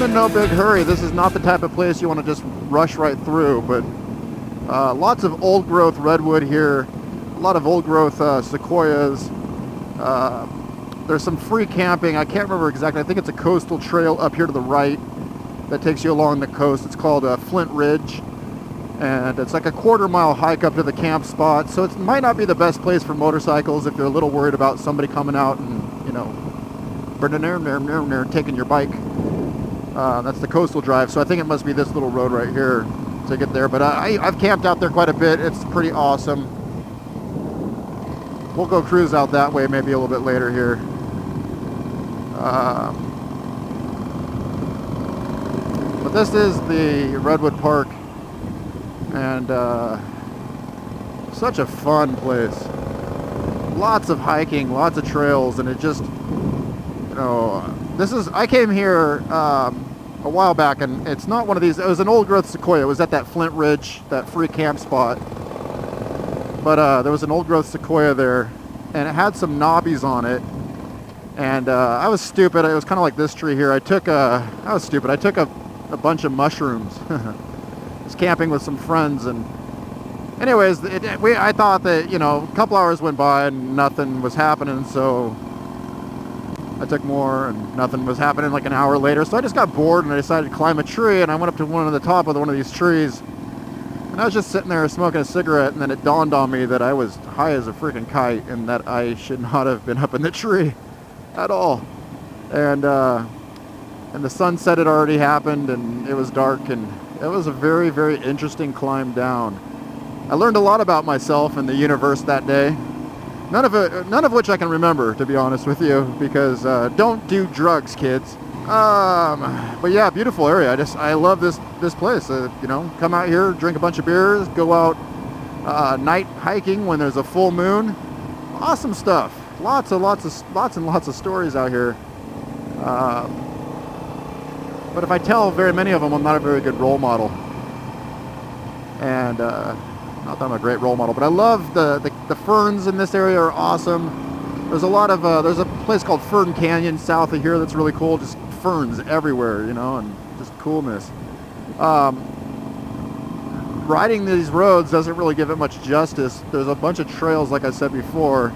in no big hurry. This is not the type of place you want to just rush right through, but lots of old growth redwood here, a lot of old growth sequoias. There's some free camping. I can't remember exactly. I think it's a coastal trail up here to the right that takes you along the coast. It's called Flint Ridge, and it's like a quarter-mile hike up to the camp spot. So it might not be the best place for motorcycles if you're a little worried about somebody coming out and, you know, taking your bike. That's the coastal drive. So I think it must be this little road right here to get there. But I've camped out there quite a bit. It's pretty awesome. We'll go cruise out that way maybe a little bit later here. But this is the Redwood Park, and such a fun place. Lots of hiking, lots of trails, and it just, you know, I came here a while back, and it's not one of these. It was an old growth sequoia. It was at that Flint Ridge, that free camp spot. But there was an old growth sequoia there, and it had some knobbies on it. And I was stupid. It was kind of like this tree here. I was stupid. I took a bunch of mushrooms. I was camping with some friends, and anyways, I thought that, you know, a couple hours went by and nothing was happening, so I took more and nothing was happening like an hour later. So I just got bored and I decided to climb a tree, and I went up to the top of one of these trees, and I was just sitting there smoking a cigarette, and then it dawned on me that I was high as a freaking kite and that I should not have been up in the tree at all. And the sunset had already happened, and it was dark, and it was a very, very interesting climb down. I learned a lot about myself and the universe that day. None of which I can remember, to be honest with you, because don't do drugs, kids. But yeah, beautiful area. I love this place. You know, come out here, drink a bunch of beers, go out night hiking when there's a full moon. Awesome stuff. Lots and lots of stories out here. But if I tell very many of them, I'm not a very good role model. And not that I'm a great role model, but I love the ferns in this area are awesome. There's a lot of there's a place called Fern Canyon south of here that's really cool. Just ferns everywhere, you know, and just coolness. Riding these roads doesn't really give it much justice. There's a bunch of trails, like I said before.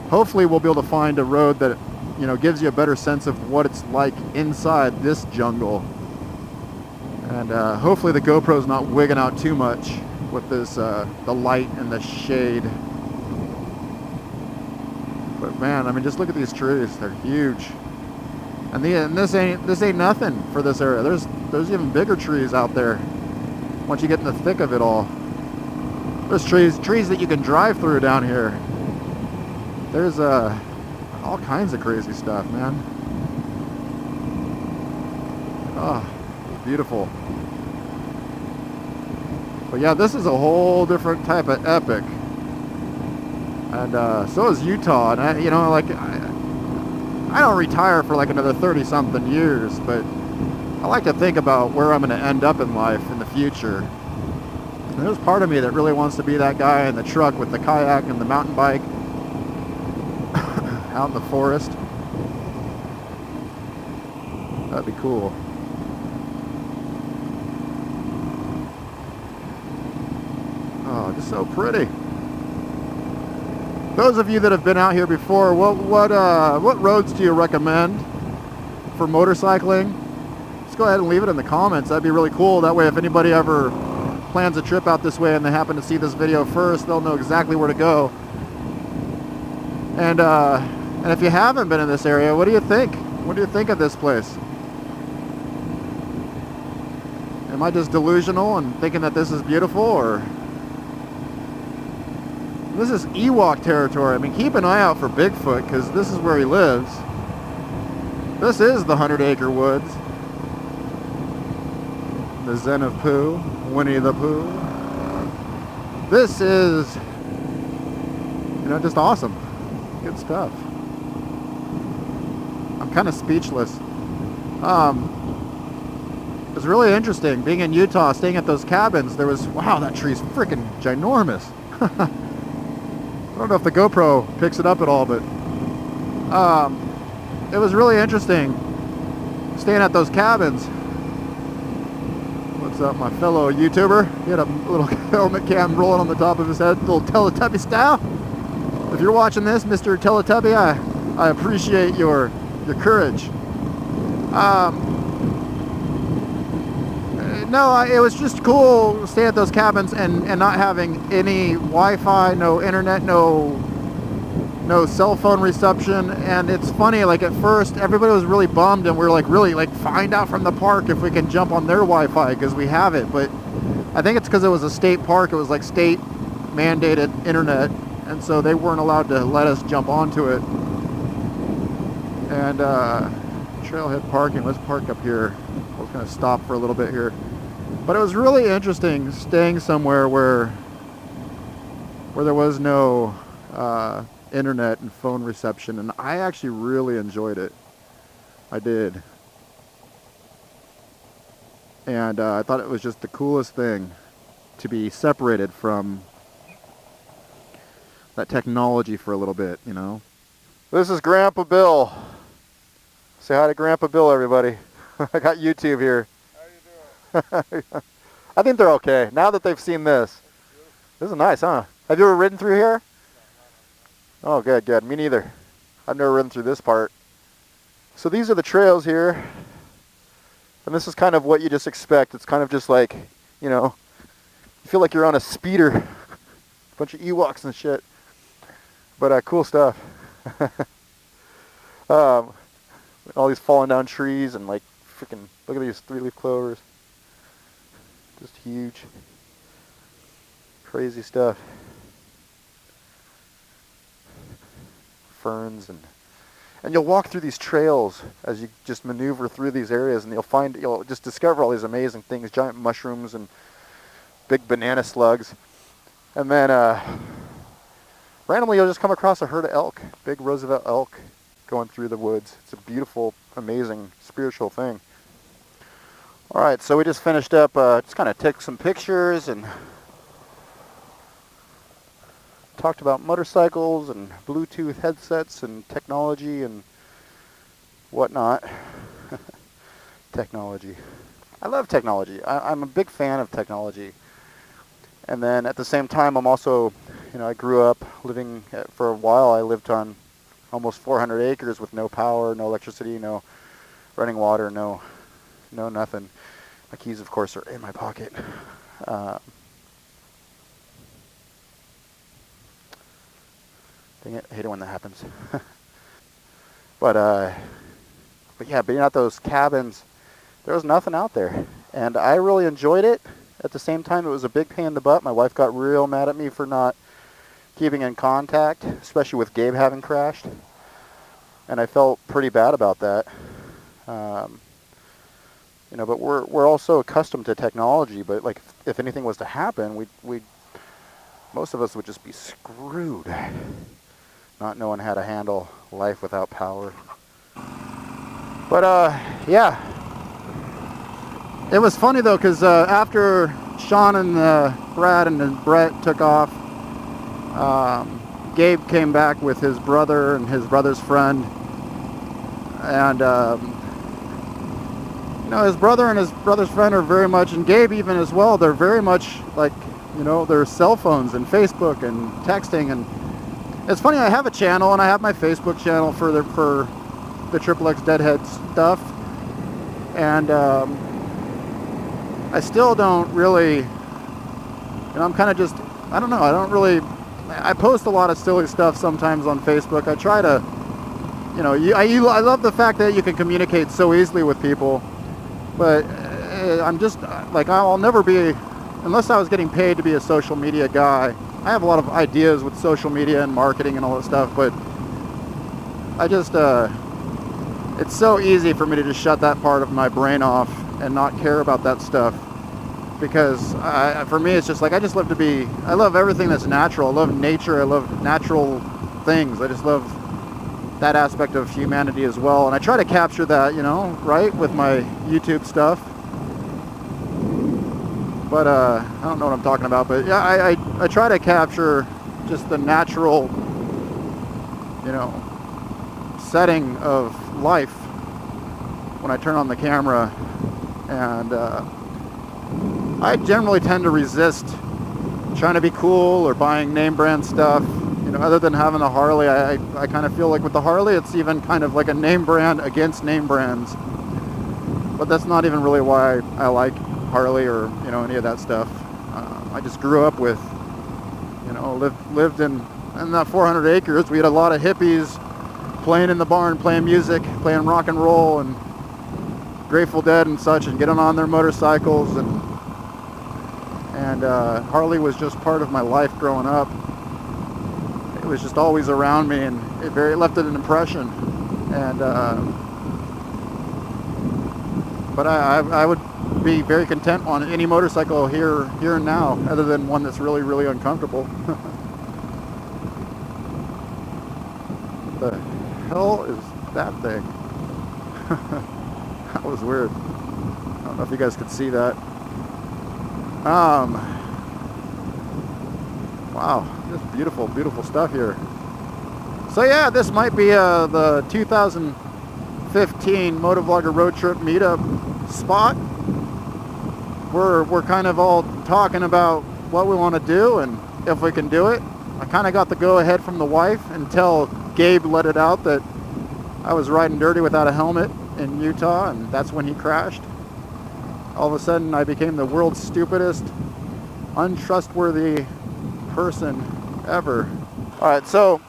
Hopefully we'll be able to find a road that, you know, gives you a better sense of what it's like inside this jungle. And hopefully the GoPro's not wigging out too much with this the light and the shade. But man, I mean, just look at these trees. They're huge. And this ain't nothing for this area. There's even bigger trees out there once you get in the thick of it all. There's trees that you can drive through down here. There's all kinds of crazy stuff, man. Oh, it's beautiful. But yeah, this is a whole different type of epic. And so is Utah. And I don't retire for like another 30-something years, but I like to think about where I'm going to end up in life in the future. And there's part of me that really wants to be that guy in the truck with the kayak and the mountain bike out in the forest. That'd be cool. Oh, just so pretty. Those of you that have been out here before, what roads do you recommend for motorcycling? Just go ahead and leave it in the comments. That'd be really cool. That way, if anybody ever plans a trip out this way and they happen to see this video first, they'll know exactly where to go. And if you haven't been in this area, what do you think? What do you think of this place? Am I just delusional and thinking that this is beautiful, or? This is Ewok territory. I mean, keep an eye out for Bigfoot, because this is where he lives. This is the 100-acre woods. The Zen of Pooh, Winnie the Pooh. This is, you know, just awesome. Good stuff. I'm kind of speechless. It was really interesting being in Utah, staying at those cabins. There was, wow, that tree's freaking ginormous. I don't know if the GoPro picks it up at all, but it was really interesting staying at those cabins. What's up, my fellow YouTuber? He had a little helmet cam rolling on the top of his head, little Teletubby style. If you're watching this, Mr. Teletubby, I appreciate your courage. No, it was just cool staying at those cabins and not having any Wi-Fi, no internet, no cell phone reception. And it's funny, like at first everybody was really bummed, and we were like, really, like, find out from the park if we can jump on their Wi-Fi because we have it. But I think it's because it was a state park. It was like state mandated internet, and so they weren't allowed to let us jump onto it. And trailhead parking, let's park up here. I was gonna stop for a little bit here. But it was really interesting staying somewhere where there was no internet and phone reception, and I actually really enjoyed it. I did. And I thought it was just the coolest thing to be separated from that technology for a little bit, you know. This is Grandpa Bill. Say hi to Grandpa Bill, everybody. I got YouTube here. How you doing? I think they're okay now that they've seen this. This is nice, huh? Have you ever ridden through here? Oh, good, good. Me neither. I've never ridden through this part. So these are the trails here. And this is kind of what you just expect. It's kind of just like, you know, you feel like you're on a speeder. A bunch of Ewoks and shit. But cool stuff. All these falling down trees and like freaking, look at these 3-leaf clovers. Just huge. Crazy stuff. Ferns and you'll walk through these trails as you just maneuver through these areas, and you'll just discover all these amazing things, giant mushrooms and big banana slugs. And then randomly you'll just come across a herd of elk, big Roosevelt elk going through the woods. It's a beautiful, amazing, spiritual thing. All right, so we just finished up, just kind of took some pictures and talked about motorcycles and Bluetooth headsets and technology and whatnot. Technology. I love technology. I'm a big fan of technology. And then at the same time, I'm also, you know, I grew up living, for a while I lived on almost 400 acres with no power, no electricity, no running water, no nothing. My keys, of course, are in my pocket. Dang it, I hate it when that happens. But yeah, being at those cabins, there was nothing out there. And I really enjoyed it. At the same time, it was a big pain in the butt. My wife got real mad at me for not keeping in contact, especially with Gabe having crashed. And I felt pretty bad about that. You know, but we're also accustomed to technology. But like, if anything was to happen, most of us would just be screwed, not knowing how to handle life without power. But yeah, it was funny though, because after Sean and Brad and Brett took off, Gabe came back with his brother and his brother's friend, and you know, his brother and his brother's friend are very much, and Gabe even as well, they're very much like, you know, their cell phones and Facebook and texting. And it's funny, I have a channel and I have my Facebook channel for the XXXDEADHEAD stuff, and I still don't really, you know, I'm kind of just, I don't know, I post a lot of silly stuff sometimes on Facebook. I try to, you know, I love the fact that you can communicate so easily with people, but I'm just like, I'll never be, unless I was getting paid to be a social media guy. I have a lot of ideas with social media and marketing and all that stuff, but I just, it's so easy for me to just shut that part of my brain off and not care about that stuff, because for me it's just like, I just love I love everything that's natural. I love nature. I love natural things. I just love that aspect of humanity as well, and I try to capture that, you know, right, with my YouTube stuff. But I don't know what I'm talking about, but yeah, I try to capture just the natural, you know, setting of life. when I turn on the camera, and I generally tend to resist trying to be cool or buying name brand stuff. You know, other than having a Harley, I kind of feel like with the Harley, it's even kind of like a name brand against name brands. But that's not even really why I like Harley or, you know, any of that stuff. I just grew up with, you know, lived in that 400 acres. We had a lot of hippies playing in the barn, playing music, playing rock and roll and Grateful Dead and such, and getting on their motorcycles, and Harley was just part of my life growing up. It was just always around me, and it left an impression. And but I would be very content on any motorcycle here and now, other than one that's really, really uncomfortable. The hell is that thing? That was weird. I don't know if you guys could see that. Wow, just beautiful, beautiful stuff here. So yeah, this might be the 2015 Motovlogger Road Trip Meetup spot. We're kind of all talking about what we want to do and if we can do it. I kind of got the go-ahead from the wife until Gabe let it out that I was riding dirty without a helmet in Utah, and that's when he crashed. All of a sudden, I became the world's stupidest, untrustworthy person ever. All right, so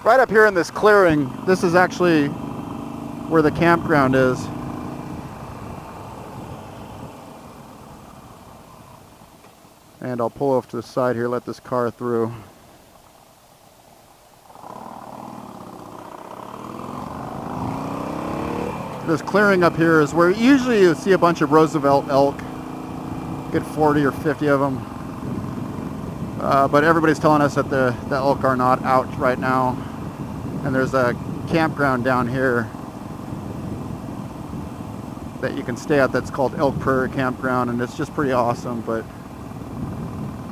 right up here in this clearing, this is actually where the campground is. And I'll pull off to the side here, let this car through. This clearing up here is where usually you see a bunch of Roosevelt elk, get 40 or 50 of them. But everybody's telling us that the elk are not out right now. And there's a campground down here that you can stay at that's called Prayer Campground, and it's just pretty awesome. But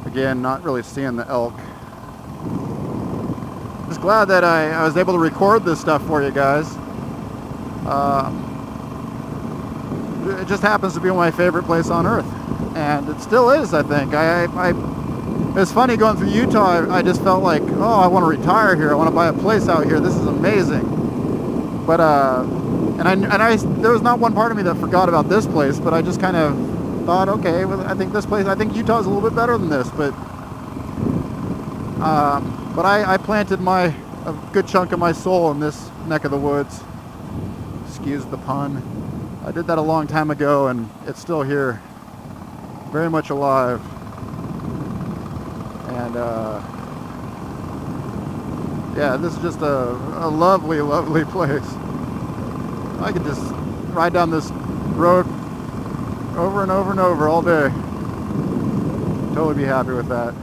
again, not really seeing the elk. Just glad that I was able to record this stuff for you guys. It just happens to be my favorite place on earth, and it still is, I think. It's funny going through Utah. I just felt like, oh, I want to retire here. I want to buy a place out here. This is amazing. But there was not one part of me that forgot about this place, but I just kind of thought, okay, well, I think Utah is a little bit better than this. But I planted a good chunk of my soul in this neck of the woods. Excuse the pun. I did that a long time ago, and it's still here, very much alive. And yeah, this is just a lovely, lovely place. I could just ride down this road over and over and over all day. Totally be happy with that.